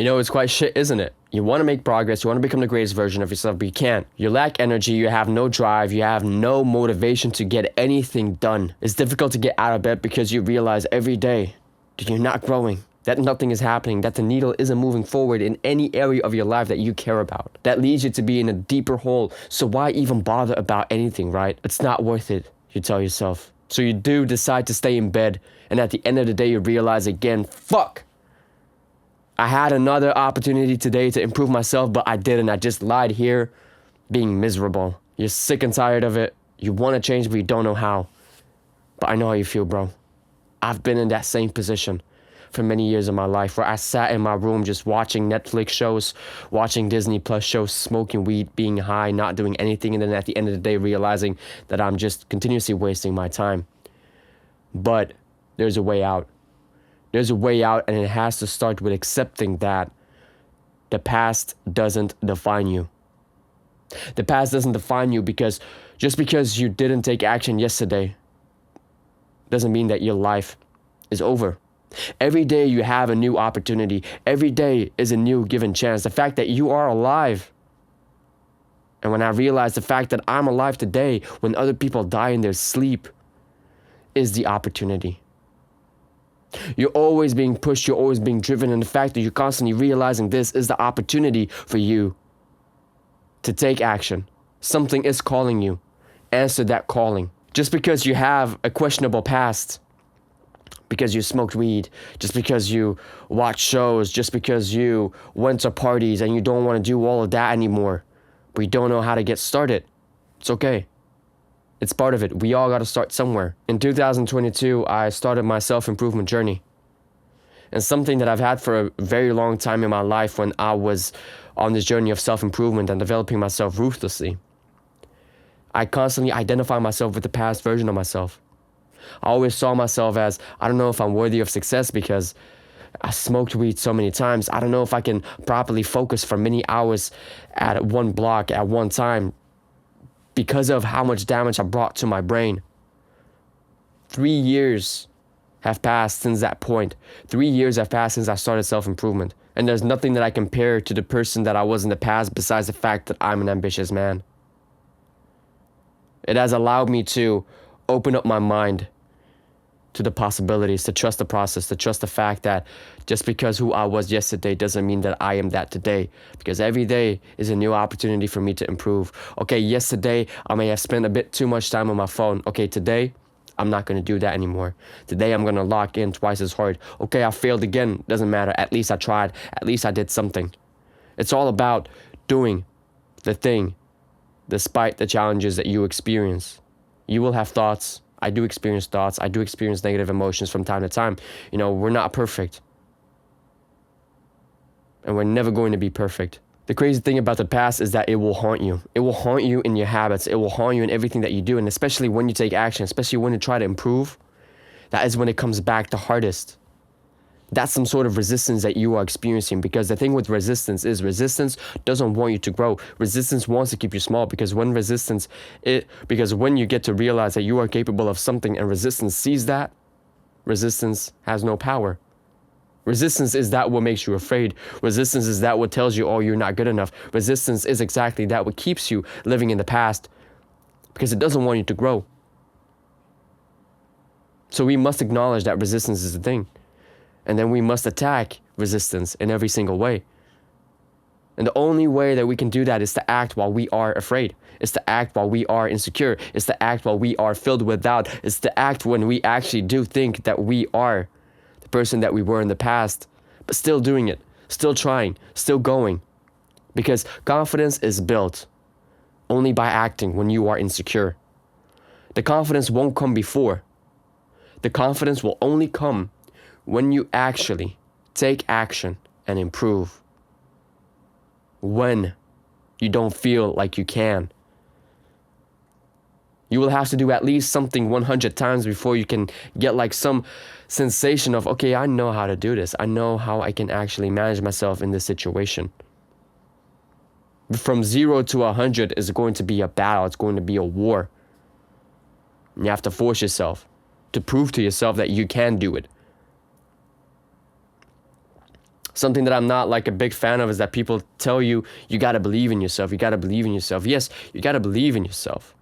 You know, it's quite shit, isn't it? You want to make progress, you want to become the greatest version of yourself, but you can't. You lack energy, you have no drive, you have no motivation to get anything done. It's difficult to get out of bed because you realize every day that you're not growing, that nothing is happening, that the needle isn't moving forward in any area of your life that you care about. That leads you to be in a deeper hole. So why even bother about anything, right? It's not worth it, you tell yourself. So you do decide to stay in bed, and at the end of the day you realize again, fuck! I had another opportunity today to improve myself, but I didn't. I just lied here, being miserable. You're sick and tired of it. You want to change, but you don't know how. But I know how you feel, bro. I've been in that same position for many years of my life, where I sat in my room just watching Netflix shows, watching Disney Plus shows, smoking weed, being high, not doing anything, and then at the end of the day realizing that I'm just continuously wasting my time. But there's a way out. There's a way out, and it has to start with accepting that the past doesn't define you. The past doesn't define you because just because you didn't take action yesterday doesn't mean that your life is over. Every day you have a new opportunity. Every day is a new given chance. The fact that you are alive. And when I realize the fact that I'm alive today when other people die in their sleep is the opportunity. You're always being pushed, you're always being driven, and the fact that you're constantly realizing this is the opportunity for you to take action. Something is calling you. Answer that calling. Just because you have a questionable past, because you smoked weed, just because you watch shows, just because you went to parties and you don't want to do all of that anymore, but you don't know how to get started, it's okay. It's part of it. We all got to start somewhere. In 2022, I started my self-improvement journey. And something that I've had for a very long time in my life when I was on this journey of self-improvement and developing myself ruthlessly. I constantly identify myself with the past version of myself. I always saw myself as, I don't know if I'm worthy of success because I smoked weed so many times. I don't know if I can properly focus for many hours at one block at one time, because of how much damage I brought to my brain. 3 years have passed since that point. 3 years have passed since I started self-improvement. And there's nothing that I compare to the person that I was in the past besides the fact that I'm an ambitious man. It has allowed me to open up my mind to the possibilities, to trust the process, to trust the fact that just because who I was yesterday doesn't mean that I am that today. Because every day is a new opportunity for me to improve. Okay, yesterday I may have spent a bit too much time on my phone. Okay, today I'm not going to do that anymore. Today I'm going to lock in twice as hard. Okay, I failed again. Doesn't matter. At least I tried. At least I did something. It's all about doing the thing despite the challenges that you experience. You will have thoughts. I do experience thoughts. I do experience negative emotions from time to time. You know, we're not perfect. And we're never going to be perfect. The crazy thing about the past is that it will haunt you. It will haunt you in your habits. It will haunt you in everything that you do. And especially when you take action, especially when you try to improve, that is when it comes back the hardest. That's some sort of resistance that you are experiencing, because the thing with resistance is resistance doesn't want you to grow. Resistance wants to keep you small, because when you get to realize that you are capable of something and resistance sees that, resistance has no power. Resistance is that what makes you afraid. Resistance is that what tells you, oh, you're not good enough. Resistance is exactly that what keeps you living in the past, because it doesn't want you to grow. So we must acknowledge that resistance is a thing. And then we must attack resistance in every single way. And the only way that we can do that is to act while we are afraid. It's to act while we are insecure. It's to act while we are filled with doubt. It's to act when we actually do think that we are the person that we were in the past, but still doing it, still trying, still going. Because confidence is built only by acting when you are insecure. The confidence won't come before. The confidence will only come when you actually take action and improve. When you don't feel like you can. You will have to do at least something 100 times before you can get like some sensation of, okay, I know how to do this. I know how I can actually manage myself in this situation. From 0 to 100 is going to be a battle. It's going to be a war. And you have to force yourself to prove to yourself that you can do it. Something that I'm not like a big fan of is that people tell you, you got to believe in yourself. You got to believe in yourself. Yes, you got to believe in yourself.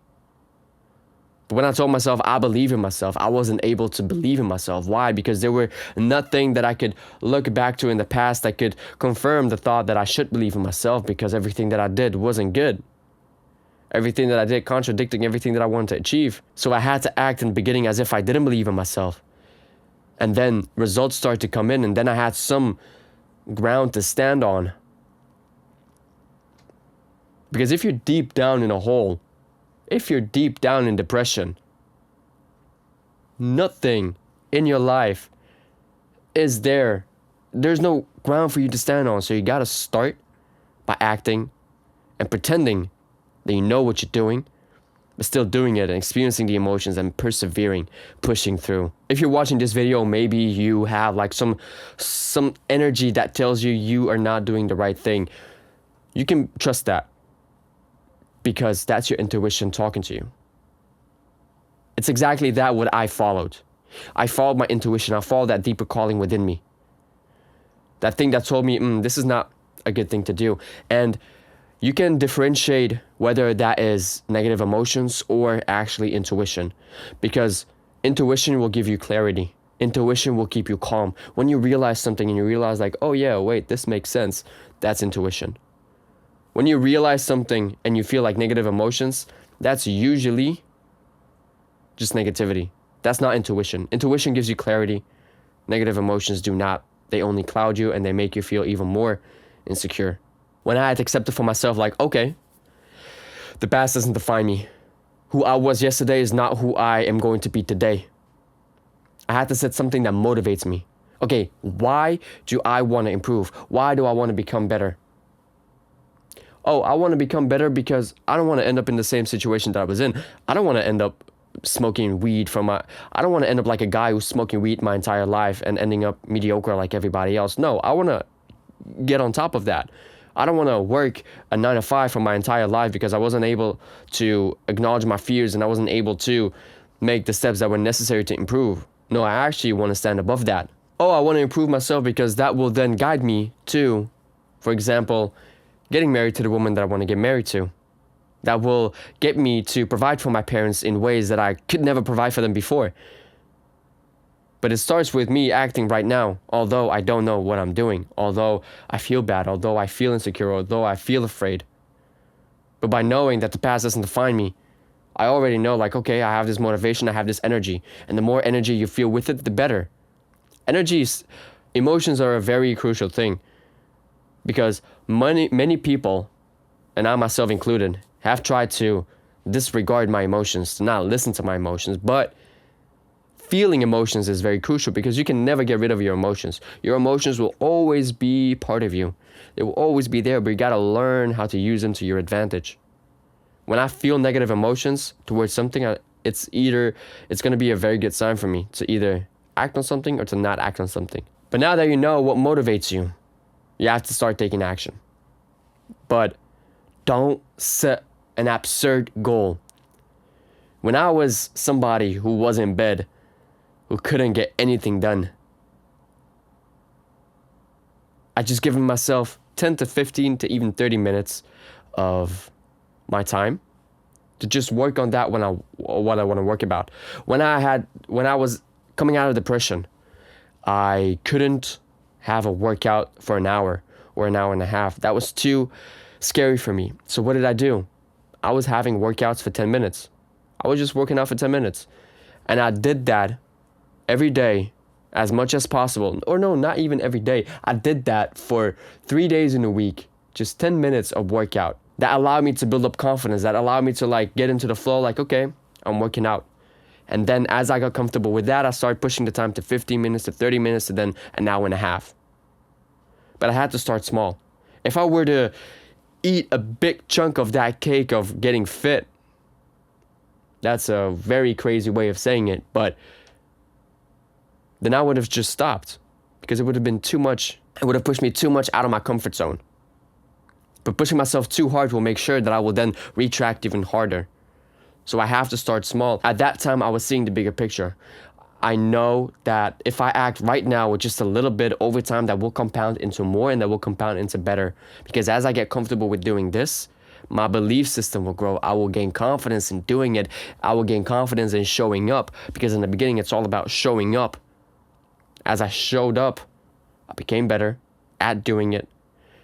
But when I told myself I believe in myself, I wasn't able to believe in myself. Why? Because there were nothing that I could look back to in the past that could confirm the thought that I should believe in myself, because everything that I did wasn't good. Everything that I did contradicting everything that I wanted to achieve. So I had to act in the beginning as if I didn't believe in myself. And then results started to come in, and then I had some ground to stand on. Because if you're deep down in a hole, if you're deep down in depression, nothing in your life is there. There's no ground for you to stand on. So you got to start by acting and pretending that you know what you're doing, but still doing it and experiencing the emotions and persevering, pushing through. If you're watching this video, maybe you have like some energy that tells you you are not doing the right thing. You can trust that, because that's your intuition talking to you. It's exactly that what I followed. I followed my intuition. I followed that deeper calling within me. That thing that told me, this is not a good thing to do. And you can differentiate whether that is negative emotions or actually intuition, because intuition will give you clarity. Intuition will keep you calm. When you realize something and you realize like, oh yeah, wait, this makes sense, that's intuition. When you realize something and you feel like negative emotions, that's usually just negativity. That's not intuition. Intuition gives you clarity. Negative emotions do not. They only cloud you and they make you feel even more insecure. When I had to accept it for myself, like, okay, the past doesn't define me. Who I was yesterday is not who I am going to be today. I had to set something that motivates me. Okay, why do I want to improve? Why do I want to become better? Oh, I want to become better because I don't want to end up in the same situation that I was in. I don't want to end up smoking weed I don't want to end up like a guy who's smoking weed my entire life and ending up mediocre like everybody else. No, I want to get on top of that. I don't want to work a 9 to 5 for my entire life because I wasn't able to acknowledge my fears and I wasn't able to make the steps that were necessary to improve. No, I actually want to stand above that. Oh, I want to improve myself because that will then guide me to, for example, getting married to the woman that I want to get married to. That will get me to provide for my parents in ways that I could never provide for them before. But it starts with me acting right now, although I don't know what I'm doing, although I feel bad, although I feel insecure, although I feel afraid. But by knowing that the past doesn't define me, I already know, like, okay, I have this motivation, I have this energy. And the more energy you feel with it, the better. Emotions are a very crucial thing. Because many people, and I myself included, have tried to disregard my emotions, to not listen to my emotions. But feeling emotions is very crucial because you can never get rid of your emotions. Your emotions will always be part of you. They will always be there, but you gotta learn how to use them to your advantage. When I feel negative emotions towards something, it's gonna be a very good sign for me to either act on something or to not act on something. But now that you know what motivates you, you have to start taking action. But don't set an absurd goal. When I was somebody who was in bed, who couldn't get anything done, I just given myself 10 to 15 to even 30 minutes of my time to just work on that what I want to work about. When I was coming out of depression, I couldn't have a workout for an hour or an hour and a half. That was too scary for me. So what did I do? I was having workouts for 10 minutes. I was just working out for 10 minutes. And I did that every day as much as possible. Or no, not even every day. I did that for 3 days in a week. Just 10 minutes of workout. That allowed me to build up confidence. That allowed me to like get into the flow, like, okay, I'm working out. And then as I got comfortable with that, I started pushing the time to 15 minutes to 30 minutes to then an hour and a half. But I had to start small. If I were to eat a big chunk of that cake of getting fit, that's a very crazy way of saying it, but then I would have just stopped because it would have been too much. It would have pushed me too much out of my comfort zone. But pushing myself too hard will make sure that I will then retract even harder. So I have to start small. At that time, I was seeing the bigger picture. I know that if I act right now with just a little bit over time, that will compound into more and that will compound into better. Because as I get comfortable with doing this, my belief system will grow. I will gain confidence in doing it. I will gain confidence in showing up, because in the beginning, it's all about showing up. As I showed up, I became better at doing it.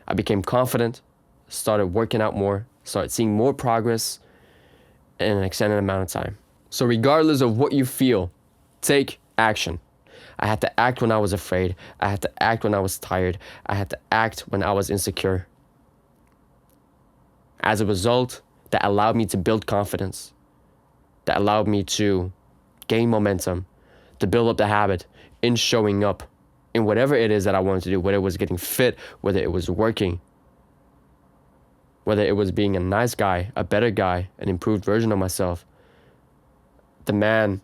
I became confident, started working out more, started seeing more progress in an extended amount of time. So regardless of what you feel, take action. I had to act when I was afraid. I had to act when I was tired. I had to act when I was insecure. As a result, that allowed me to build confidence. That allowed me to gain momentum, to build up the habit in showing up in whatever it is that I wanted to do, whether it was getting fit, whether it was working, whether it was being a nice guy, a better guy, an improved version of myself, the man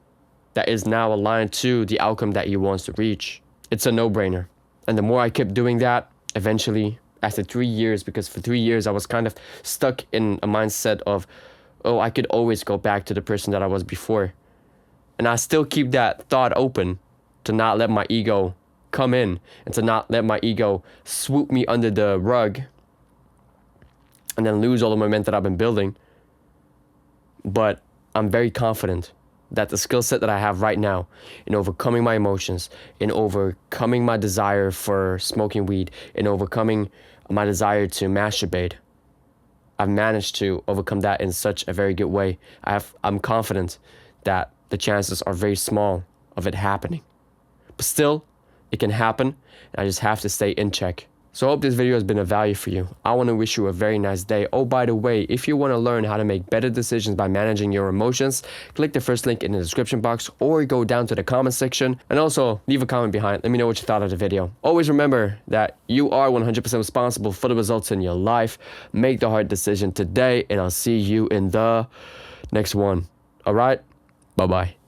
that is now aligned to the outcome that he wants to reach. It's a no-brainer. And the more I kept doing that, eventually, after 3 years, because for 3 years I was kind of stuck in a mindset of, oh, I could always go back to the person that I was before. And I still keep that thought open to not let my ego come in and to not let my ego swoop me under the rug and then lose all the momentum that I've been building. But I'm very confident that the skill set that I have right now in overcoming my emotions, in overcoming my desire for smoking weed, in overcoming my desire to masturbate, I've managed to overcome that in such a very good way. I'm confident that the chances are very small of it happening. But still, it can happen, and I just have to stay in check. So I hope this video has been of value for you. I want to wish you a very nice day. Oh, by the way, if you want to learn how to make better decisions by managing your emotions, click the first link in the description box or go down to the comment section and also leave a comment behind. Let me know what you thought of the video. Always remember that you are 100% responsible for the results in your life. Make the hard decision today, and I'll see you in the next one. All right? Bye-bye.